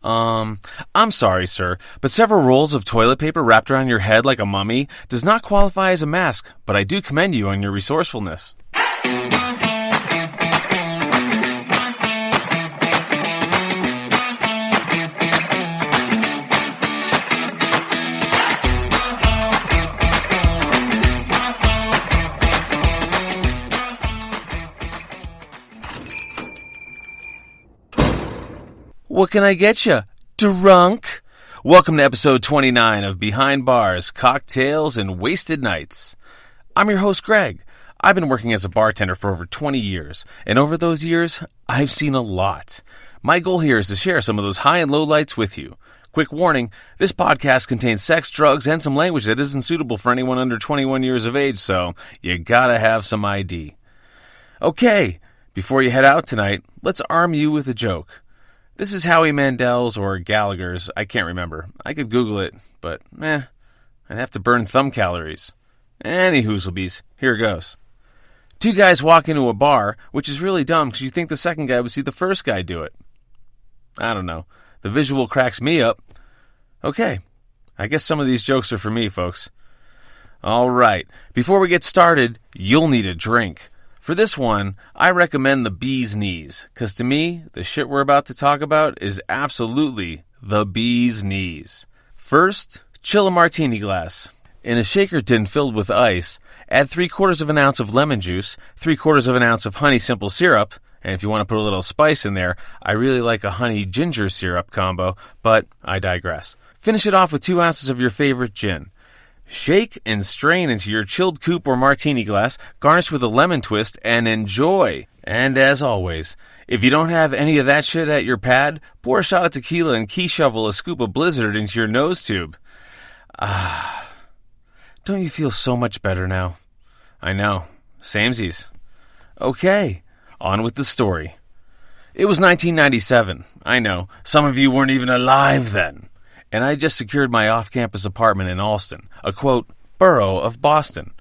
I'm sorry, sir, but several rolls of toilet paper wrapped around your head like a mummy does not qualify as a mask, but I do commend you on your resourcefulness. What can I get you? Drunk? Welcome to episode 29 of Behind Bars, Cocktails, and Wasted Nights. I'm your host, Greg. I've been working as a bartender for over 20 years, and over those years, I've seen a lot. My goal here is to share some of those high and low lights with you. Quick warning, this podcast contains sex, drugs, and some language that isn't suitable for anyone under 21 years of age, so you gotta have some ID. Okay, before you head out tonight, let's arm you with a joke. This is Howie Mandel's or Gallagher's. I can't remember. I could Google it, but I'd have to burn thumb calories. Any hoozlebees, here it goes. Two guys walk into a bar, which is really dumb because you think the second guy would see the first guy do it. I don't know. The visual cracks me up. Okay, I guess some of these jokes are for me, folks. All right, before we get started, you'll need a drink. For this one, I recommend the bee's knees, because to me, the shit we're about to talk about is absolutely the bee's knees. First, chill a martini glass. In a shaker tin filled with ice, add 3/4 of an ounce of lemon juice, 3/4 of an ounce of honey simple syrup, and if you want to put a little spice in there, I really like a honey ginger syrup combo, but I digress. Finish it off with 2 ounces of your favorite gin. Shake and strain into your chilled coupe or martini glass, garnish with a lemon twist, and enjoy. And as always, if you don't have any of that shit at your pad, pour a shot of tequila and key shovel a scoop of Blizzard into your nose tube. Don't you feel so much better now? I know. Samesies. Okay, on with the story. It was 1997. I know, some of you weren't even alive then. And I just secured my off-campus apartment in Allston, a, quote, borough of Boston.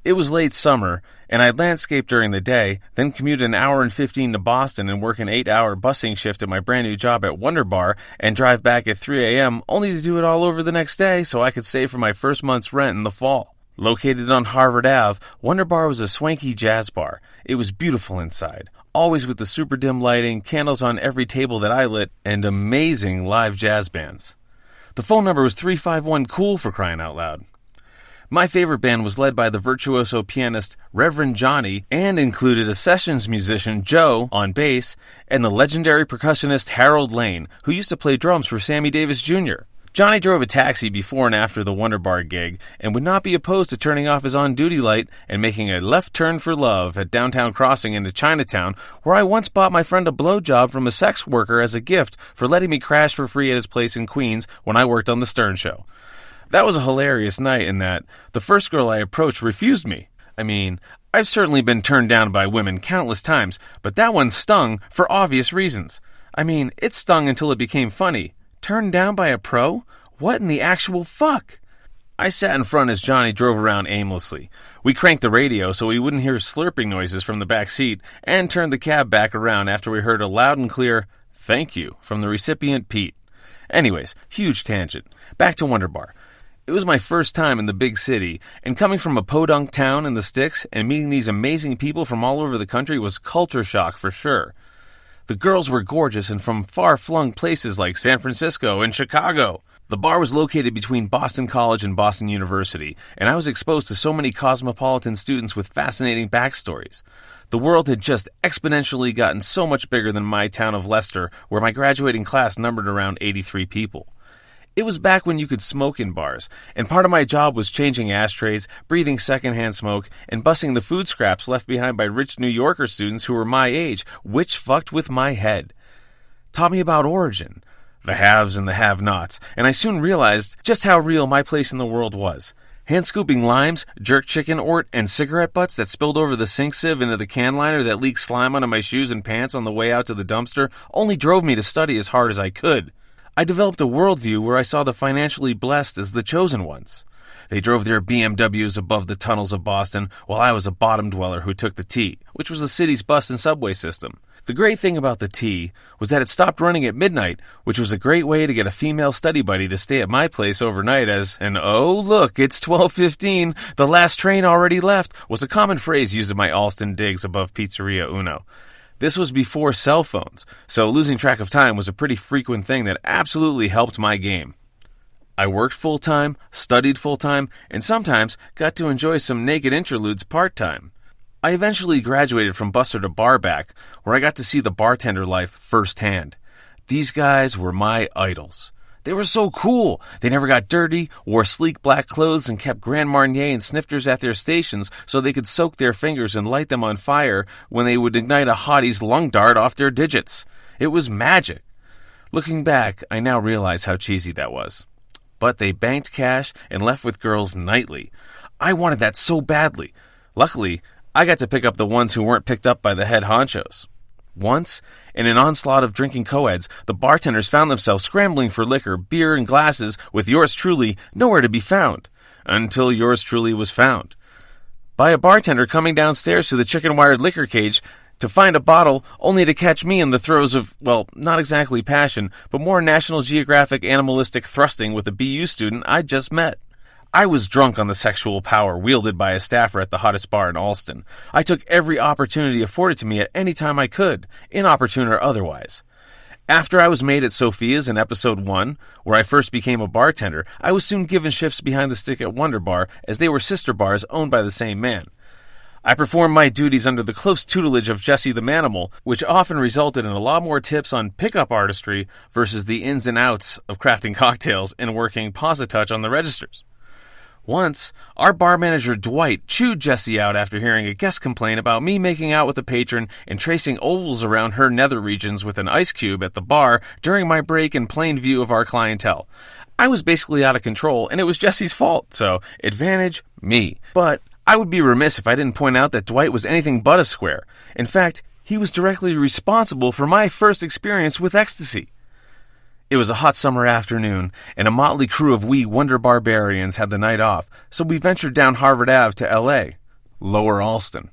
It was late summer, and I'd landscape during the day, then commute an hour and 15 to Boston and work an 8-hour busing shift at my brand new job at Wonder Bar and drive back at 3 a.m., only to do it all over the next day so I could save for my first month's rent in the fall. Located on Harvard Ave, Wonder Bar was a swanky jazz bar. It was beautiful inside, always with the super dim lighting, candles on every table that I lit, and amazing live jazz bands. The phone number was 351-COOL for crying out loud. My favorite band was led by the virtuoso pianist Reverend Johnny and included a sessions musician, Joe, on bass, and the legendary percussionist Harold Lane, who used to play drums for Sammy Davis Jr. Johnny drove a taxi before and after the Wonder Bar gig and would not be opposed to turning off his on-duty light and making a left turn for love at Downtown Crossing into Chinatown, where I once bought my friend a blowjob from a sex worker as a gift for letting me crash for free at his place in Queens when I worked on The Stern Show. That was a hilarious night in that the first girl I approached refused me. I mean, I've certainly been turned down by women countless times, but that one stung for obvious reasons. I mean, it stung until it became funny. Turned down by a pro? What in the actual fuck? I sat in front as Johnny drove around aimlessly. We cranked the radio so we wouldn't hear slurping noises from the back seat and turned the cab back around after we heard a loud and clear "thank you" from the recipient, Pete. Anyways, huge tangent. Back to Wonder Bar. It was my first time in the big city, and coming from a podunk town in the sticks and meeting these amazing people from all over the country was culture shock for sure. The girls were gorgeous and from far-flung places like San Francisco and Chicago. The bar was located between Boston College and Boston University, and I was exposed to so many cosmopolitan students with fascinating backstories. The world had just exponentially gotten so much bigger than my town of Leicester, where my graduating class numbered around 83 people. It was back when you could smoke in bars, and part of my job was changing ashtrays, breathing secondhand smoke, and bussing the food scraps left behind by rich New Yorker students who were my age, which fucked with my head. Taught me about origin, the haves and the have-nots, and I soon realized just how real my place in the world was. Hand-scooping limes, jerk chicken ort, and cigarette butts that spilled over the sink sieve into the can liner that leaked slime onto my shoes and pants on the way out to the dumpster only drove me to study as hard as I could. I developed a worldview where I saw the financially blessed as the chosen ones. They drove their BMWs above the tunnels of Boston, while I was a bottom dweller who took the T, which was the city's bus and subway system. The great thing about the T was that it stopped running at midnight, which was a great way to get a female study buddy to stay at my place overnight and oh look, it's 12:15, the last train already left, was a common phrase used in my Alston digs above Pizzeria Uno. This was before cell phones, so losing track of time was a pretty frequent thing that absolutely helped my game. I worked full-time, studied full-time, and sometimes got to enjoy some naked interludes part-time. I eventually graduated from busser to barback, where I got to see the bartender life firsthand. These guys were my idols. They were so cool. They never got dirty, wore sleek black clothes, and kept Grand Marnier and snifters at their stations so they could soak their fingers and light them on fire when they would ignite a hottie's lung dart off their digits. It was magic. Looking back, I now realize how cheesy that was. But they banked cash and left with girls nightly. I wanted that so badly. Luckily, I got to pick up the ones who weren't picked up by the head honchos. Once, in an onslaught of drinking co-eds, the bartenders found themselves scrambling for liquor, beer, and glasses, with yours truly nowhere to be found, until yours truly was found. By a bartender coming downstairs to the chicken-wired liquor cage to find a bottle, only to catch me in the throes of, well, not exactly passion, but more National Geographic animalistic thrusting with a BU student I'd just met. I was drunk on the sexual power wielded by a staffer at the hottest bar in Alston. I took every opportunity afforded to me at any time I could, inopportune or otherwise. After I was made at Sophia's in episode 1, where I first became a bartender, I was soon given shifts behind the stick at Wonder Bar, as they were sister bars owned by the same man. I performed my duties under the close tutelage of Jesse the Manimal, which often resulted in a lot more tips on pickup artistry versus the ins and outs of crafting cocktails and working pause-a-touch on the registers. Once, our bar manager Dwight chewed Jessie out after hearing a guest complain about me making out with a patron and tracing ovals around her nether regions with an ice cube at the bar during my break in plain view of our clientele. I was basically out of control, and it was Jessie's fault, so advantage me. But I would be remiss if I didn't point out that Dwight was anything but a square. In fact, he was directly responsible for my first experience with ecstasy. It was a hot summer afternoon, and a motley crew of wee wonder barbarians had the night off, so we ventured down Harvard Ave to L.A., Lower Alston.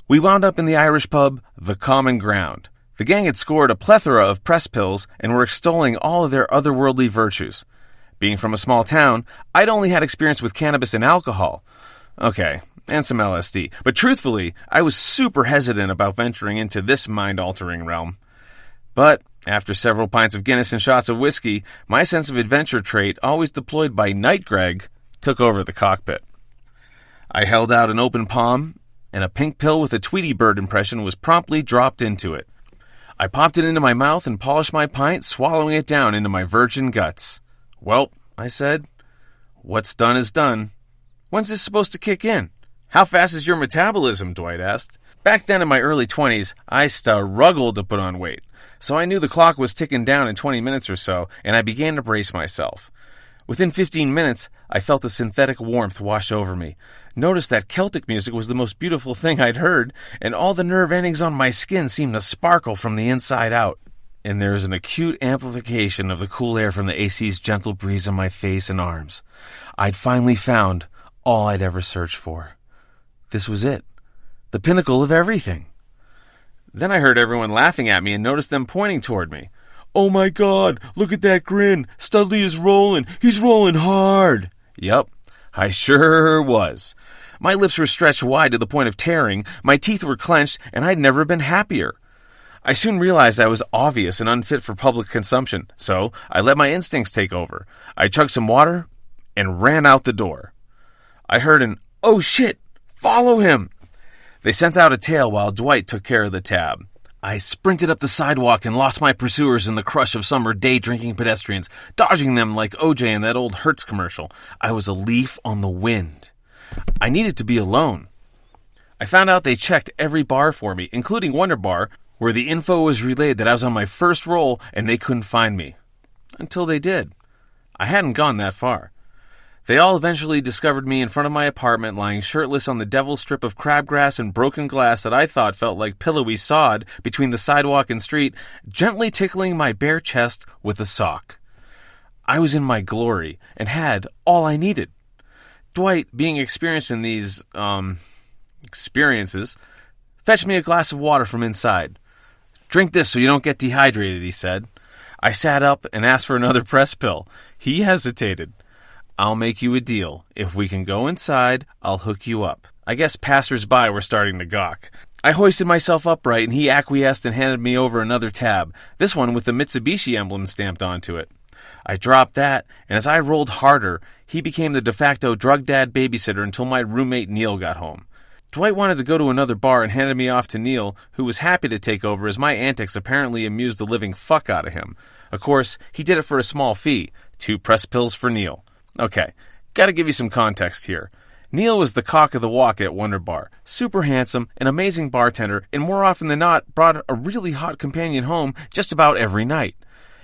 We wound up in the Irish pub, The Common Ground. The gang had scored a plethora of press pills and were extolling all of their otherworldly virtues. Being from a small town, I'd only had experience with cannabis and alcohol. Okay, and some LSD, but truthfully, I was super hesitant about venturing into this mind-altering realm. But after several pints of Guinness and shots of whiskey, my sense of adventure trait, always deployed by Night Greg, took over the cockpit. I held out an open palm, and a pink pill with a Tweety Bird impression was promptly dropped into it. I popped it into my mouth and polished my pint, swallowing it down into my virgin guts. "Well," I said, "what's done is done. When's this supposed to kick in?" "How fast is your metabolism?" Dwight asked. Back then in my early 20s, I struggled to put on weight. So I knew the clock was ticking down in 20 minutes or so, and I began to brace myself. Within 15 minutes, I felt a synthetic warmth wash over me. Noticed that Celtic music was the most beautiful thing I'd heard, and all the nerve endings on my skin seemed to sparkle from the inside out. And there was an acute amplification of the cool air from the AC's gentle breeze on my face and arms. I'd finally found all I'd ever searched for. This was it. The pinnacle of everything. Then I heard everyone laughing at me and noticed them pointing toward me. "Oh my God, look at that grin. Studley is rolling. He's rolling hard." Yup, I sure was. My lips were stretched wide to the point of tearing, my teeth were clenched, and I'd never been happier. I soon realized I was obvious and unfit for public consumption, so I let my instincts take over. I chugged some water and ran out the door. I heard an, "Oh shit, follow him." They sent out a tail while Dwight took care of the tab. I sprinted up the sidewalk and lost my pursuers in the crush of summer day-drinking pedestrians, dodging them like OJ in that old Hertz commercial. I was a leaf on the wind. I needed to be alone. I found out they checked every bar for me, including Wonder Bar, where the info was relayed that I was on my first roll and they couldn't find me. Until they did. I hadn't gone that far. They all eventually discovered me in front of my apartment lying shirtless on the devil's strip of crabgrass and broken glass that I thought felt like pillowy sod between the sidewalk and street, gently tickling my bare chest with a sock. I was in my glory and had all I needed. Dwight, being experienced in these, experiences, fetched me a glass of water from inside. "Drink this so you don't get dehydrated," he said. I sat up and asked for another press pill. He hesitated. "I'll make you a deal. If we can go inside, I'll hook you up." I guess passers-by were starting to gawk. I hoisted myself upright, and he acquiesced and handed me over another tab, this one with the Mitsubishi emblem stamped onto it. I dropped that, and as I rolled harder, he became the de facto drug dad babysitter until my roommate Neil got home. Dwight wanted to go to another bar and handed me off to Neil, who was happy to take over as my antics apparently amused the living fuck out of him. Of course, he did it for a small fee. 2 press pills for Neil. Okay, gotta give you some context here. Neil was the cock of the walk at Wonder Bar. Super handsome, an amazing bartender, and more often than not, brought a really hot companion home just about every night.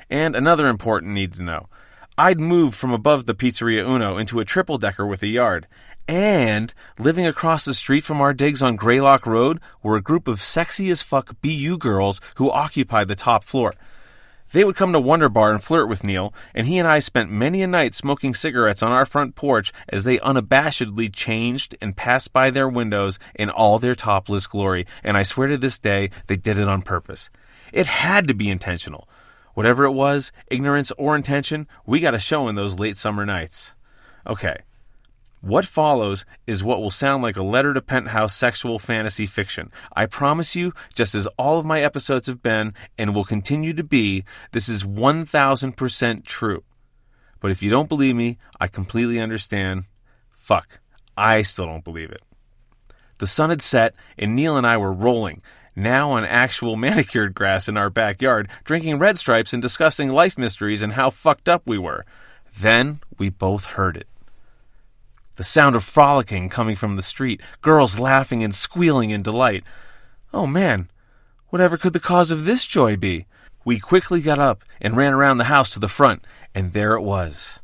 And another important need to know. I'd moved from above the Pizzeria Uno into a triple-decker with a yard. And living across the street from our digs on Greylock Road were a group of sexy-as-fuck BU girls who occupied the top floor. They would come to Wonder Bar and flirt with Neil, and he and I spent many a night smoking cigarettes on our front porch as they unabashedly changed and passed by their windows in all their topless glory, and I swear to this day they did it on purpose. It had to be intentional. Whatever it was, ignorance or intention, we got a show in those late summer nights. Okay. What follows is what will sound like a letter to penthouse sexual fantasy fiction. I promise you, just as all of my episodes have been and will continue to be, this is 1000% true. But if you don't believe me, I completely understand. Fuck, I still don't believe it. The sun had set and Neil and I were rolling, now on actual manicured grass in our backyard, drinking Red Stripes and discussing life mysteries and how fucked up we were. Then we both heard it. The sound of frolicking coming from the street, girls laughing and squealing in delight. Oh man, whatever could the cause of this joy be? We quickly got up and ran around the house to the front, and there it was.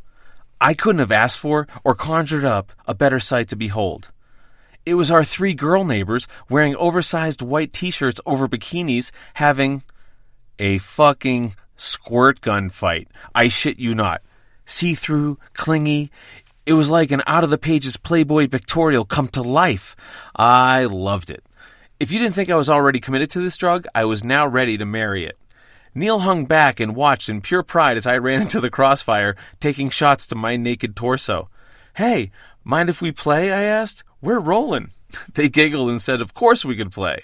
I couldn't have asked for or conjured up a better sight to behold. It was our 3 girl neighbors wearing oversized white t-shirts over bikinis having a fucking squirt-gun fight. I shit you not. See-through, clingy. It was like an out-of-the-pages Playboy pictorial come to life. I loved it. If you didn't think I was already committed to this drug, I was now ready to marry it. Neil hung back and watched in pure pride as I ran into the crossfire, taking shots to my naked torso. "Hey, mind if we play?" I asked. "We're rolling." They giggled and said, "Of course we could play."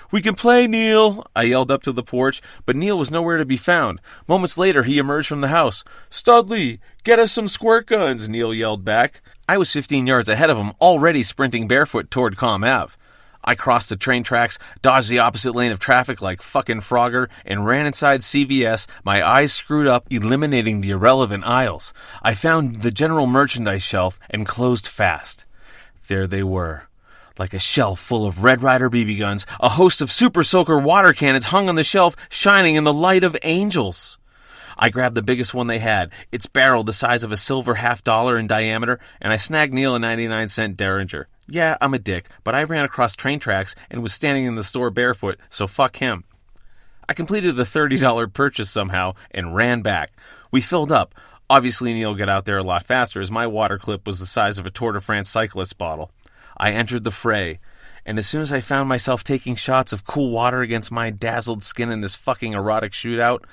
"We can play, Neil," I yelled up to the porch, but Neil was nowhere to be found. Moments later, he emerged from the house. "Studley, get us some squirt guns," Neil yelled back. I was 15 yards ahead of him, already sprinting barefoot toward Comm Ave. I crossed the train tracks, dodged the opposite lane of traffic like fucking Frogger, and ran inside CVS, my eyes screwed up, eliminating the irrelevant aisles. I found the general merchandise shelf and closed fast. There they were. Like a shelf full of Red Ryder BB guns, a host of Super Soaker water cannons hung on the shelf, shining in the light of angels. I grabbed the biggest one they had, its barrel the size of a silver $50 in diameter, and I snagged Neil a 99-cent Derringer. Yeah, I'm a dick, but I ran across train tracks and was standing in the store barefoot, so fuck him. I completed the $30 purchase somehow and ran back. We filled up. Obviously, Neil got out there a lot faster as my water clip was the size of a Tour de France cyclist bottle. I entered the fray, and as soon as I found myself taking shots of cool water against my dazzled skin in this fucking erotic shootout,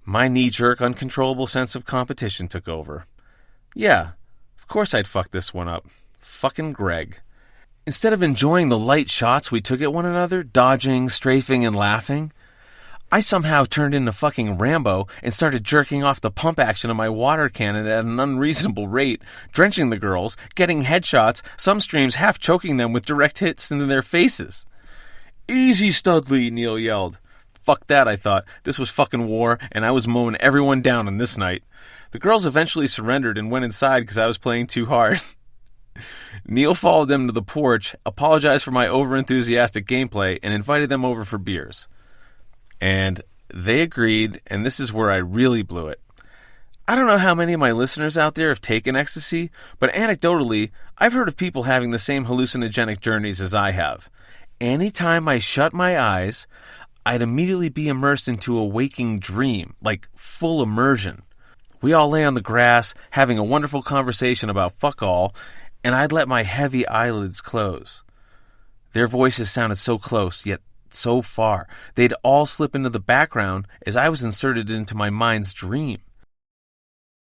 my knee-jerk, uncontrollable sense of competition took over. Yeah, of course I'd fuck this one up. Fucking Greg. Instead of enjoying the light shots we took at one another, dodging, strafing, and laughing, I somehow turned into fucking Rambo and started jerking off the pump action of my water cannon at an unreasonable rate, drenching the girls, getting headshots, some streams half choking them with direct hits into their faces. "Easy, Studley," Neil yelled. Fuck that, I thought. This was fucking war, and I was mowing everyone down on this night. The girls eventually surrendered and went inside because I was playing too hard. Neil followed them to the porch, apologized for my overenthusiastic gameplay, and invited them over for beers. And they agreed, and this is where I really blew it. I don't know how many of my listeners out there have taken ecstasy, but anecdotally, I've heard of people having the same hallucinogenic journeys as I have. Anytime I shut my eyes, I'd immediately be immersed into a waking dream, like full immersion. We all lay on the grass, having a wonderful conversation about fuck all, and I'd let my heavy eyelids close. Their voices sounded so close, yet so far, they'd all slip into the background as I was inserted into my mind's dream.